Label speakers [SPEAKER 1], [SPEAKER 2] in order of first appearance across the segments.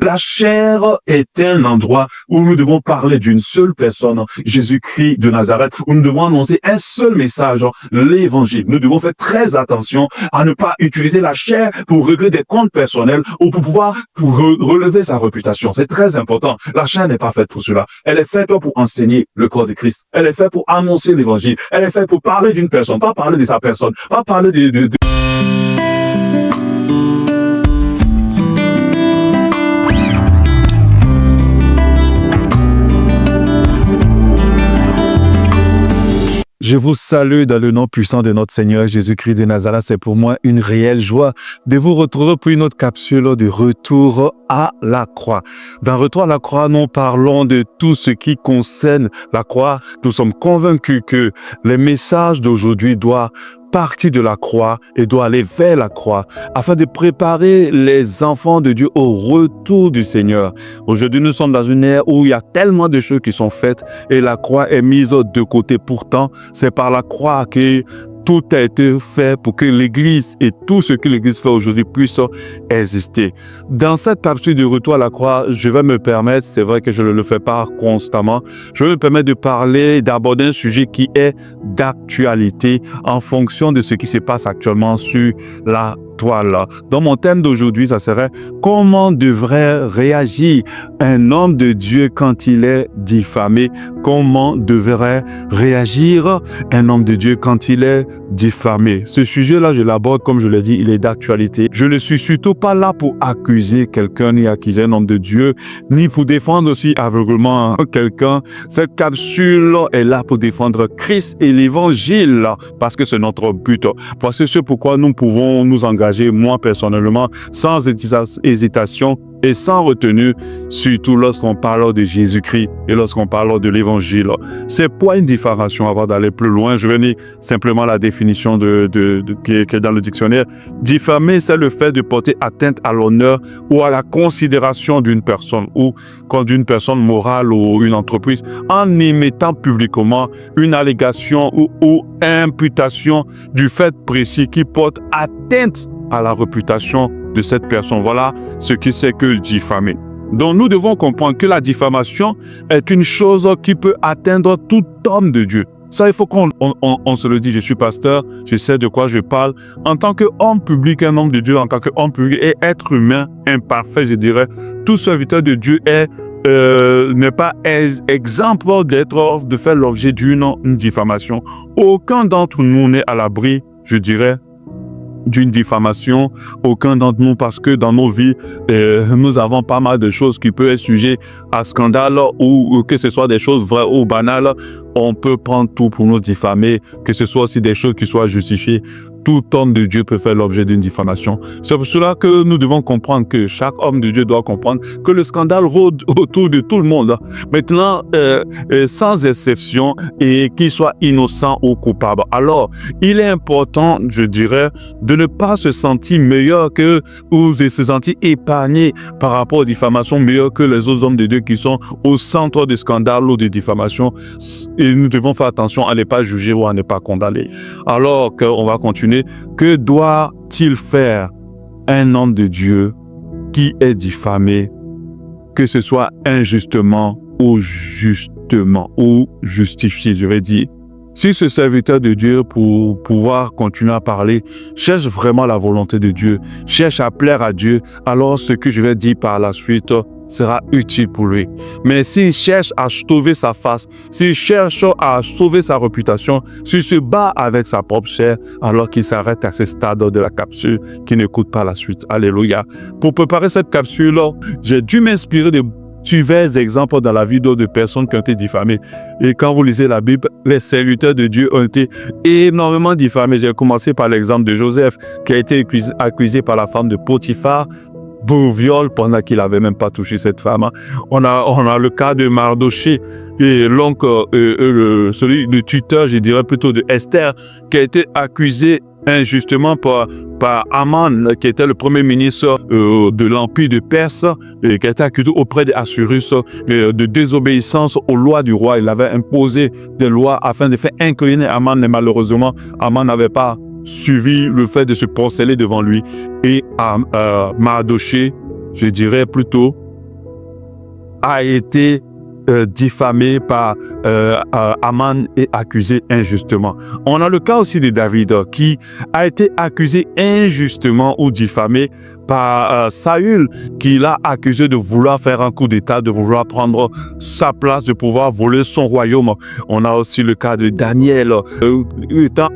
[SPEAKER 1] La chair est un endroit où nous devons parler d'une seule personne, Jésus-Christ de Nazareth, où nous devons annoncer un seul message, l'évangile. Nous devons faire très attention à ne pas utiliser la chair pour régler des comptes personnels ou pour pouvoir relever sa réputation. C'est très important. La chair n'est pas faite pour cela. Elle est faite pour enseigner le corps de Christ. Elle est faite pour annoncer l'évangile. Elle est faite pour parler d'une personne, pas parler de sa personne, pas parler de...
[SPEAKER 2] Je vous salue dans le nom puissant de notre Seigneur Jésus-Christ de Nazareth. C'est pour moi une réelle joie de vous retrouver pour une autre capsule de Retour à la croix. Dans Retour à la croix, nous parlons de tout ce qui concerne la croix. Nous sommes convaincus que les messages d'aujourd'hui doivent partir de la croix et doit aller vers la croix afin de préparer les enfants de Dieu au retour du Seigneur. Aujourd'hui, nous sommes dans une ère où il y a tellement de choses qui sont faites et la croix est mise de côté. Pourtant, c'est par la croix que tout a été fait pour que l'Église et tout ce que l'Église fait aujourd'hui puisse exister. Dans cette capsule de Retour à la croix, je vais me permettre, c'est vrai que je ne le fais pas constamment, je vais me permettre de parler, d'aborder un sujet qui est d'actualité en fonction de ce qui se passe actuellement sur la toile. Dans mon thème d'aujourd'hui, ça serait comment devrait réagir un homme de Dieu quand il est diffamé? Comment devrait réagir un homme de Dieu quand il est diffamé? Ce sujet-là, je l'aborde, comme je l'ai dit, il est d'actualité. Je ne suis surtout pas là pour accuser quelqu'un, ni accuser un homme de Dieu, ni pour défendre aussi aveuglement quelqu'un. Cette capsule est là pour défendre Christ et l'Évangile, parce que c'est notre but. Voici ce pourquoi nous pouvons nous engager, moi personnellement, sans hésitation et sans retenue, surtout lorsqu'on parle de Jésus-Christ et lorsqu'on parle de l'Évangile. C'est pas une diffamation. Avant d'aller plus loin, je vais lire simplement la définition qui est dans le dictionnaire. Diffamer, c'est le fait de porter atteinte à l'honneur ou à la considération d'une personne ou d'une personne morale ou une entreprise en émettant publiquement une allégation ou imputation du fait précis qui porte atteinte à la réputation de cette personne. Voilà ce qui c'est que diffamer. Donc nous devons comprendre que la diffamation est une chose qui peut atteindre tout homme de Dieu. Ça, il faut qu'on se le dise. Je suis pasteur, je sais de quoi je parle. En tant qu'homme public, un homme de Dieu, en tant qu'homme public et être humain imparfait, je dirais, tout serviteur de Dieu n'est pas exempt de faire l'objet d'une diffamation. Aucun d'entre nous n'est à l'abri, je dirais, d'une diffamation, aucun d'entre nous, parce que dans nos vies, nous avons pas mal de choses qui peuvent être sujet à scandale ou que ce soit des choses vraies ou banales. On peut prendre tout pour nous diffamer, que ce soit aussi des choses qui soient justifiées. Tout homme de Dieu peut faire l'objet d'une diffamation. C'est pour cela que nous devons comprendre que chaque homme de Dieu doit comprendre que le scandale rôde autour de tout le monde. Maintenant, sans exception, et qu'il soit innocent ou coupable. Alors, il est important, je dirais, de ne pas se sentir meilleur ou de se sentir épargné par rapport aux diffamations, meilleur que les autres hommes de Dieu qui sont au centre de scandales ou de diffamations. Et nous devons faire attention à ne pas juger ou à ne pas condamner. Alors qu'on va continuer. Que doit-il faire un homme de Dieu qui est diffamé, que ce soit injustement ou justement ou justifié, je vais dire? Si ce serviteur de Dieu, pour pouvoir continuer à parler, cherche vraiment la volonté de Dieu, cherche à plaire à Dieu, alors ce que je vais dire par la suite sera utile pour lui. Mais s'il cherche à sauver sa face, s'il cherche à sauver sa réputation, s'il se bat avec sa propre chair, alors qu'il s'arrête à ce stade de la capsule, qu'il n'écoute pas la suite. Alléluia. Pour préparer cette capsule, j'ai dû m'inspirer de divers exemples dans la vie d'autres personnes qui ont été diffamées. Et quand vous lisez la Bible, les serviteurs de Dieu ont été énormément diffamés. J'ai commencé par l'exemple de Joseph, qui a été accusé par la femme de Potiphar pour viol pendant qu'il n'avait même pas touché cette femme. On a le cas de Mardoché et l'oncle, celui du tuteur, je dirais plutôt de Esther, qui a été accusé injustement par Aman, qui était le premier ministre de l'Empire de Perse, et qui a été accusé auprès d'Assyrus de désobéissance aux lois du roi. Il avait imposé des lois afin de faire incliner Aman, mais malheureusement, Aman n'avait pas suivi le fait de se prosterner devant lui. Et Mardoché, je dirais plutôt, a été diffamé par Aman et accusé injustement. On a le cas aussi de David qui a été accusé injustement ou diffamé par Saül, qui l'a accusé de vouloir faire un coup d'État, de vouloir prendre sa place, de pouvoir voler son royaume. On a aussi le cas de Daniel, étant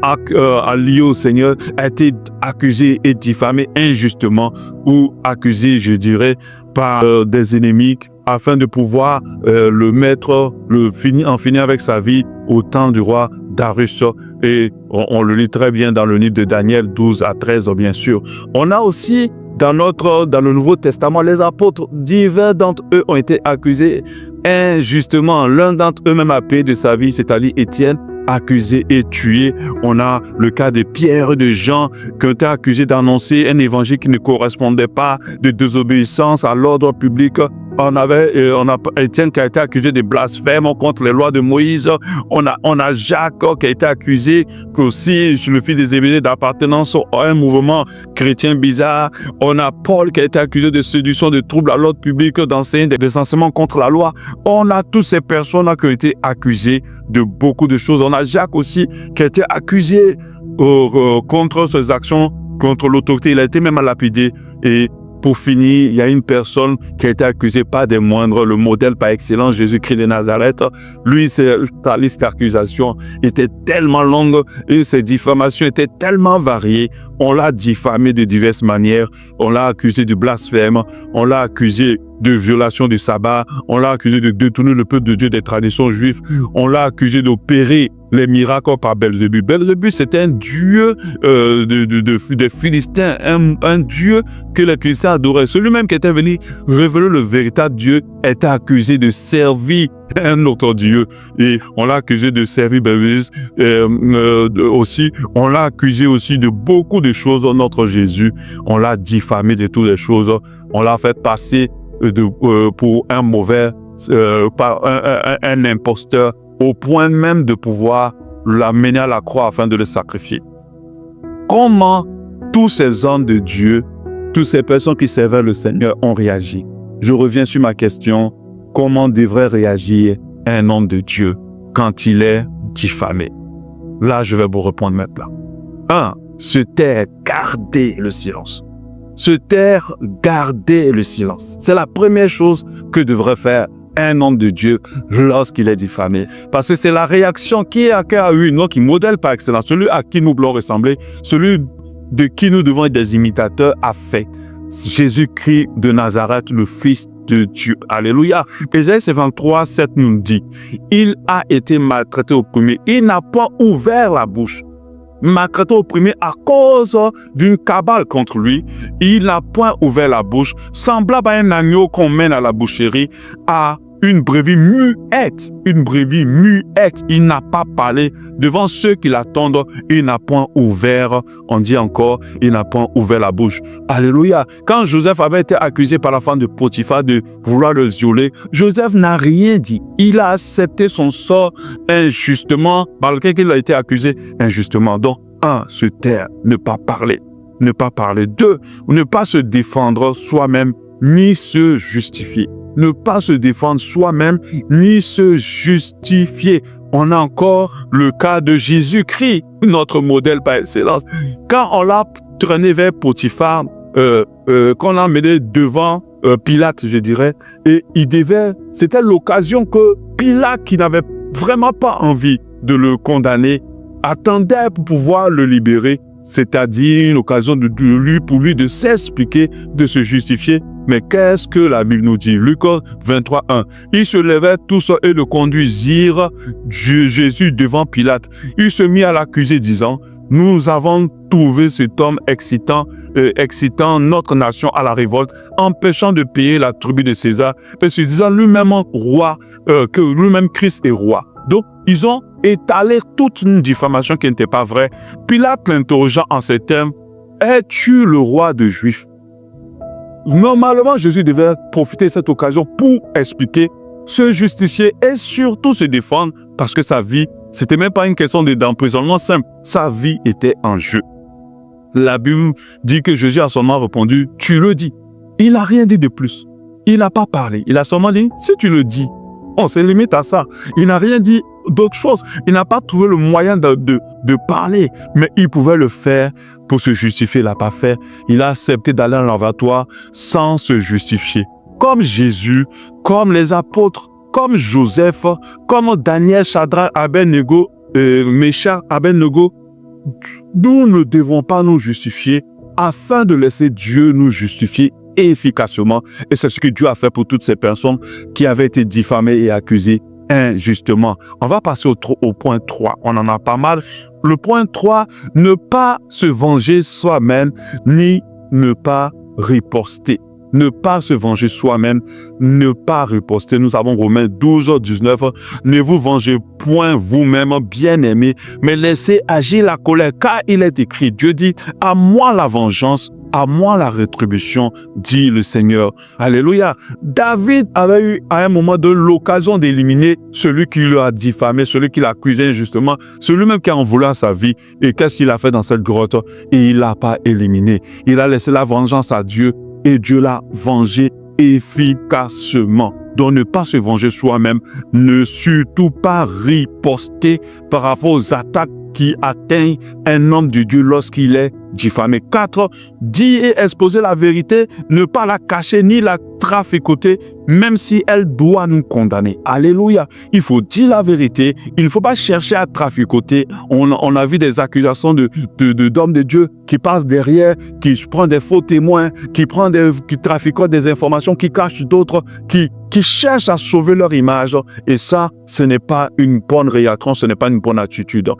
[SPEAKER 2] lié au Seigneur, a été accusé et diffamé injustement ou accusé, je dirais, par des ennemis afin de pouvoir en finir avec sa vie au temps du roi Darius. Et on le lit très bien dans le livre de Daniel 12 à 13, bien sûr. On a aussi dans le Nouveau Testament, les apôtres, divers d'entre eux ont été accusés injustement. L'un d'entre eux même a payé de sa vie, c'est-à-dire Étienne, accusé et tué. On a le cas de Pierre et de Jean qui ont été accusés d'annoncer un évangile qui ne correspondait pas, de désobéissance à l'ordre public. On a Étienne qui a été accusé de blasphème contre les lois de Moïse. On a Jacques qui a été accusé aussi, je le fils des Zébédée, d'appartenance à un mouvement chrétien bizarre. On a Paul qui a été accusé de séduction, de troubles à l'ordre public, d'enseigner des enseignements contre la loi. On a toutes ces personnes qui ont été accusées de beaucoup de choses. On a Jacques aussi qui a été accusé contre ses actions, contre l'autorité. Il a été même lapidé. Et pour finir, il y a une personne qui a été accusée pas des moindres, le modèle par excellence, Jésus-Christ de Nazareth. Lui, sa liste d'accusations était tellement longue et ses diffamations étaient tellement variées. On l'a diffamé de diverses manières. On l'a accusé de blasphème. On l'a accusé de violation du sabbat. On l'a accusé de détourner le peuple de Dieu des traditions juives. On l'a accusé d'opérer les miracles par Belzébuth. Belzébuth, c'était un dieu des Philistins, un dieu que les chrétiens adoraient. Celui-même qui était venu révéler le véritable Dieu était accusé de servir un autre dieu. Et on l'a accusé de servir Belzébuth aussi. On l'a accusé aussi de beaucoup de choses, notre Jésus. On l'a diffamé de toutes les choses. On l'a fait passer pour un mauvais, par un imposteur, au point même de pouvoir l'amener à la croix afin de le sacrifier. Comment tous ces hommes de Dieu, toutes ces personnes qui servaient le Seigneur ont réagi? Je reviens sur ma question. Comment devrait réagir un homme de Dieu quand il est diffamé? Là, je vais vous répondre maintenant. 1. Se taire, garder le silence. Se taire, garder le silence. C'est la première chose que devrait faire un homme de Dieu lorsqu'il est diffamé. Parce que c'est la réaction qui a eu, non, qui modèle par excellence, celui à qui nous voulons ressembler, celui de qui nous devons être des imitateurs, a fait. Jésus-Christ de Nazareth, le Fils de Dieu. Alléluia. Ésaïe 23, 7 nous dit, il a été maltraité, opprimé. Il n'a pas ouvert la bouche. Maltraité, opprimé à cause d'une cabale contre lui. Il n'a point ouvert la bouche, semblable à un agneau qu'on mène à la boucherie, à une brebis muette. Une brebis muette. Il n'a pas parlé devant ceux qui l'attendent. Il n'a point ouvert, on dit encore, il n'a point ouvert la bouche. Alléluia. Quand Joseph avait été accusé par la femme de Potiphar de vouloir le violer, Joseph n'a rien dit. Il a accepté son sort injustement, par lequel il a été accusé injustement. Donc, 1, se taire, ne pas parler. Ne pas parler. 2, ne pas se défendre soi-même, ni se justifier. Ne pas se défendre soi-même, ni se justifier. On a encore le cas de Jésus-Christ, notre modèle par excellence. Quand on l'a traîné vers Potiphar, qu'on l'a mené devant Pilate, je dirais, et c'était l'occasion que Pilate, qui n'avait vraiment pas envie de le condamner, attendait pour pouvoir le libérer, c'est-à-dire une occasion pour lui de s'expliquer, de se justifier. Mais qu'est-ce que la Bible nous dit? Luc 23, 1. Ils se levèrent tous et le conduisirent Jésus devant Pilate. Il se mit à l'accuser, disant, nous avons trouvé cet homme excitant notre nation à la révolte, empêchant de payer la tribu de César, parce que disant lui-même roi, que lui-même Christ est roi. Donc, ils ont étalé toute une diffamation qui n'était pas vraie. Pilate l'interrogeant en ces termes, es-tu le roi des Juifs? Normalement, Jésus devait profiter de cette occasion pour expliquer, se justifier et surtout se défendre parce que sa vie, c'était même pas une question d'emprisonnement simple. Sa vie était en jeu. La Bible dit que Jésus a seulement répondu, tu le dis. Il n'a rien dit de plus. Il n'a pas parlé. Il a seulement dit, si tu le dis, on se limite à ça. Il n'a rien dit d'autre chose. Il n'a pas trouvé le moyen de parler, mais il pouvait le faire pour se justifier. Il l'a pas fait. Il a accepté d'aller à l'avatoire sans se justifier. Comme Jésus, comme les apôtres, comme Joseph, comme Daniel, Shadrach, Abednego, Meshach, Abednego, nous ne devons pas nous justifier afin de laisser Dieu nous justifier efficacement. Et c'est ce que Dieu a fait pour toutes ces personnes qui avaient été diffamées et accusées injustement. On va passer au point 3. On en a pas mal. Le point 3, ne pas se venger soi-même, ni ne pas riposter. Ne pas se venger soi-même, ne pas riposter. Nous avons Romains 12, 19. Ne vous vengez point vous-même, bien-aimés, mais laissez agir la colère, car il est écrit, Dieu dit, à moi la vengeance, à moi la rétribution, dit le Seigneur. Alléluia. David avait eu à un moment de l'occasion d'éliminer celui qui le a diffamé, celui qui l'a accusé injustement, celui même qui a en voulu à sa vie. Et qu'est-ce qu'il a fait dans cette grotte? Et il l'a pas éliminé. Il a laissé la vengeance à Dieu et Dieu l'a vengé efficacement. Donc ne pas se venger soi-même, ne surtout pas riposter par rapport aux attaques qui atteignent un homme de Dieu lorsqu'il est diffamé. 4. Dire et exposer la vérité, ne pas la cacher ni la traficoter, même si elle doit nous condamner. Alléluia. Il faut dire la vérité. Il ne faut pas chercher à traficoter. On a vu des accusations d'hommes de Dieu qui passent derrière, qui prennent des faux témoins, qui trafiquent des informations, qui cachent d'autres, qui cherchent à sauver leur image. Et ça, ce n'est pas une bonne réaction, ce n'est pas une bonne attitude.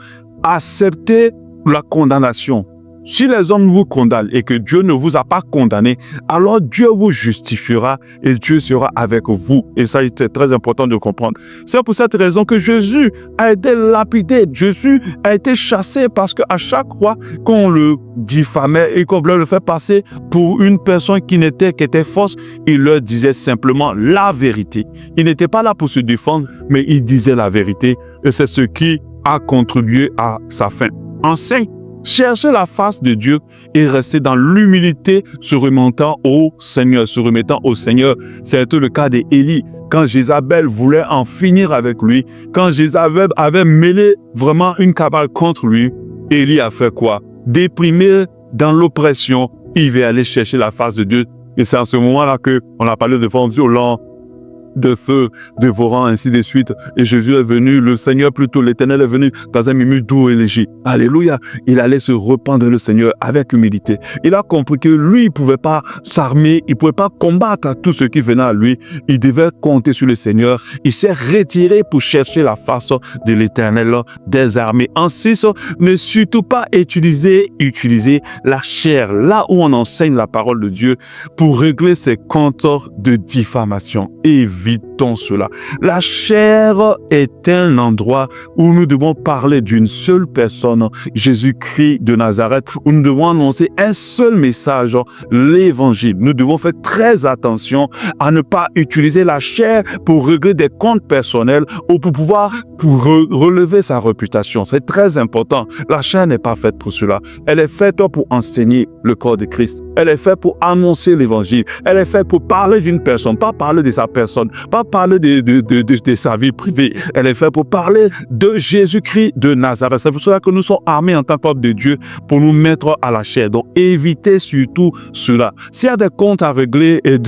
[SPEAKER 2] Acceptez la condamnation. Si les hommes vous condamnent et que Dieu ne vous a pas condamné, alors Dieu vous justifiera et Dieu sera avec vous. Et ça, c'est très important de comprendre. C'est pour cette raison que Jésus a été lapidé. Jésus a été chassé parce qu'à chaque fois qu'on le diffamait et qu'on le fait passer pour une personne qui était fausse, il leur disait simplement la vérité. Il n'était pas là pour se défendre, mais il disait la vérité. Et c'est ce qui a contribué à sa fin. En 5, chercher la face de Dieu et rester dans l'humilité, se remettant au Seigneur. C'était le cas d'Élie. Quand Jézabel voulait en finir avec lui, quand Jézabel avait mêlé vraiment une cabale contre lui, Élie a fait quoi? Déprimé dans l'oppression, il va aller chercher la face de Dieu. Et c'est à ce moment-là qu'on a parlé de vent violent, de feu, dévorant, ainsi de suite. Et Jésus est venu, le Seigneur plutôt, l'Éternel est venu dans un murmure doux et léger. Alléluia. Il allait se rependre le Seigneur avec humilité. Il a compris que lui, il pouvait pas s'armer, il pouvait pas combattre tout ce qui venait à lui. Il devait compter sur le Seigneur. Il s'est retiré pour chercher la face de l'Éternel des armées. En 6, ne surtout pas utiliser la chair, là où on enseigne la parole de Dieu, pour régler ses comptes de diffamation. Évitons cela. La chair est un endroit où nous devons parler d'une seule personne, Jésus-Christ de Nazareth, où nous devons annoncer un seul message, l'évangile. Nous devons faire très attention à ne pas utiliser la chair pour régler des comptes personnels ou pour pouvoir relever sa réputation. C'est très important. La chair n'est pas faite pour cela. Elle est faite pour enseigner le corps de Christ. Elle est faite pour annoncer l'évangile. Elle est faite pour parler d'une personne, pas parler de sa personne, pas parler de sa vie privée. Elle est faite pour parler de Jésus-Christ de Nazareth. C'est pour cela que nous sommes armés en tant que peuple de Dieu pour nous mettre à la chair. Donc, évitez surtout cela. S'il y a des comptes à régler et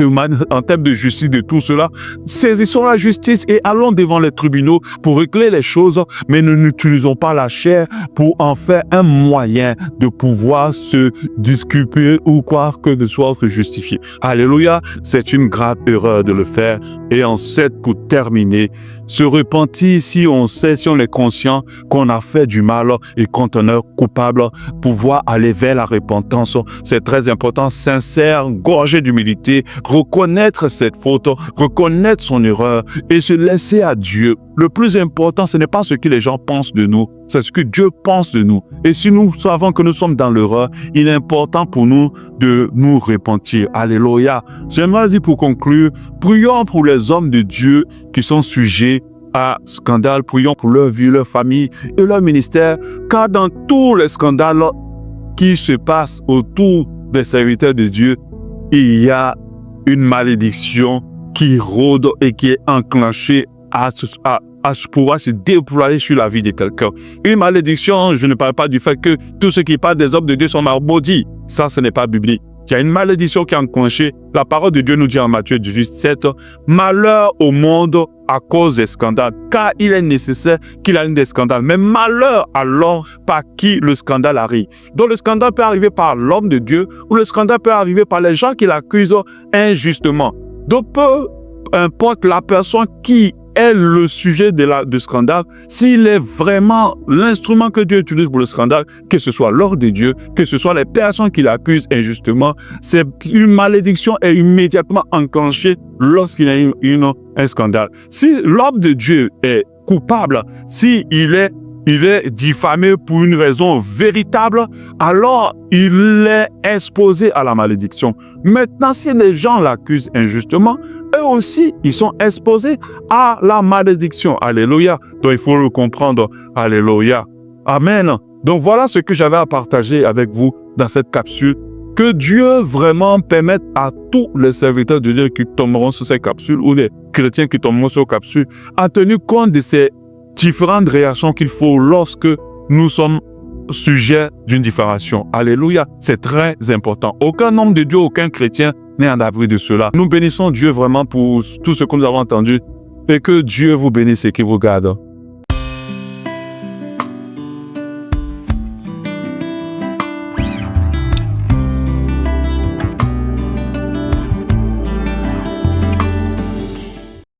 [SPEAKER 2] en termes de justice de tout cela, saisissons la justice et allons devant les tribunaux pour régler les choses, mais ne n'utilisons pas la chair pour en faire un moyen de pouvoir se disculper ou quoi que ce soit, se justifier. Alléluia, c'est une grave erreur de le faire. Et en 7, pour terminer, se repentir si on est conscient qu'on a fait du mal et qu'on en est coupable, pouvoir aller vers la repentance. C'est très important, sincère, gorgé d'humilité, reconnaître cette faute, reconnaître son erreur et se laisser à Dieu. Le plus important, ce n'est pas ce que les gens pensent de nous, c'est ce que Dieu pense de nous. Et si nous savons que nous sommes dans l'erreur, il est important pour nous de nous repentir. Alléluia. J'aimerais dire pour conclure, prions pour les hommes de Dieu qui sont sujets à scandale. Prions pour leur vie, leur famille et leur ministère, car dans tous les scandales qui se passent autour des serviteurs de Dieu, il y a
[SPEAKER 1] une malédiction qui rôde et qui est enclenchée pouvoir se déployer sur la vie de quelqu'un. Une malédiction, je ne parle pas du fait que tous ceux qui parlent des hommes de Dieu sont maudits. Ça, ce n'est pas biblique. Il y a une malédiction qui est enclenchée. La parole de Dieu nous dit en Matthieu 18:7, « Malheur au monde à cause des scandales, car il est nécessaire qu'il y ait des scandales. Mais malheur à l'homme par qui le scandale arrive. » Donc le scandale peut arriver par l'homme de Dieu ou le scandale peut arriver par les gens qui l'accusent injustement. Donc peu importe la personne qui est le sujet du scandale, s'il est vraiment l'instrument que Dieu utilise pour le scandale, que ce soit l'ordre de Dieu, que ce soit les personnes qui l'accusent injustement, c'est une malédiction est immédiatement enclenchée lorsqu'il y a un scandale. Si l'homme de Dieu est coupable, si il est diffamé pour une raison véritable, alors il est exposé à la malédiction. Maintenant, si les gens l'accusent injustement, eux aussi, ils sont exposés à la malédiction. Alléluia. Donc, il faut le comprendre. Alléluia. Amen. Donc, voilà ce que j'avais à partager avec vous dans cette capsule. Que Dieu vraiment permette à tous les serviteurs de Dieu qui tomberont sur ces capsules ou les chrétiens qui tomberont sur ces capsules à tenir compte de ces différentes réactions qu'il faut lorsque nous sommes sujets d'une diffamation. Alléluia. C'est très important. Aucun homme de Dieu, aucun chrétien n'est en abri de cela. Nous bénissons Dieu vraiment pour tout ce que nous avons entendu et que Dieu vous bénisse et qu'il vous garde.